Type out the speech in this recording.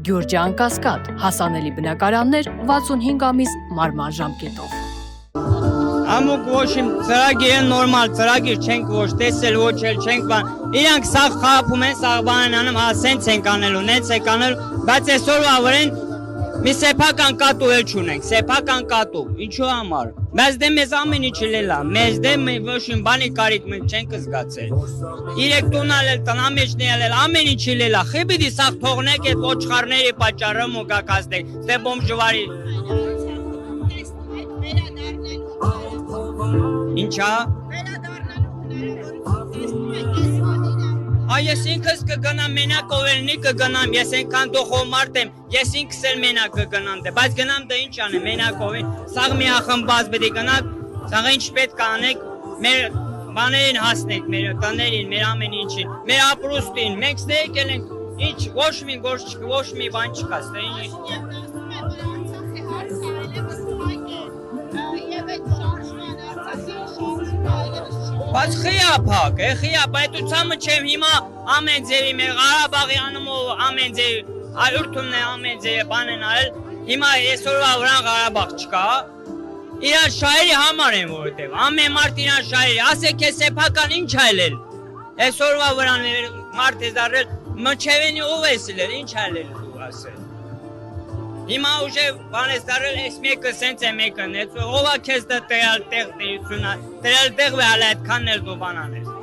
Գյուրջան Կասկադ, հասանելի բնակարաններ 65 ամիս մարման ժամկետով։ Ամուկ ոչ իմ ծրագիրը նորմալ ծրագիր չենք ոչ տեսել, ոչ էլ չենք բան։ Իրանք սաղ խաղապում են, սաղ բան են անում, հա սենց ենք անելու, նենց ենք անելու, բայց այսօրվա վրեն մի սեփական կատու էլ չունենք, սեփական կատու, ինչու համար։ Բայց դե մեզ ամեն ինչ լելա, մեզ դե ոչ իմ բանի կարիք մենք չենք զգացել։ 3 տունալ էլ տնամեջն էլ ամեն ինչ լելա, խիբիդի սաղ թողնեք այդ ոչխարների պատճառը ու գակազդեք, ստե բոմժվարի։ Ինչա։ Ես ինքս կգնամ մենակ ովելնի կգնամ, ես ենքան դոխով մարդ եմ, ես ինքս էլ մենակ կգնամ դե, բայց գնամ դե ինչ անեմ, մենակ ովեն, սաղ մի ախմբազ բդի գնակ, սաղ ինչ պետք անեք, մեր բաներին հասնեք, մեր տներին, մեր ամեն ինչին, մեր ապրուստին, մենք ստե եկել ենք, ինչ, ոչ մի գործ չկա, ոչ մի բան չկա, ստե ինչ։ Բայց խիապակ է, խիապ, այդ ուցամը չեմ հիմա ամեն ձևի մեր Ղարաբաղի անումով ամեն ձևի, ուրթումն է ամեն ձևի բան են արել, հիմա այսօրվա վրան Ղարաբաղ չկա, իրար շահերի համար են որովհետև, ամեն մարդ իրար շահերի, ասեք է սեփական ինչ այլել, այսօրվա վրան մարդ ես դարել, մչևենի ով ես լել, ինչ այլել դու ասել։ Հիմա ուժե բան ես դարել, այս մեկը սենց է մեկը նեց, ով է քեզ դա տերալ տեղ դերությունա, տերալ տեղ վե հալ այդքանն էլ դու բան անես։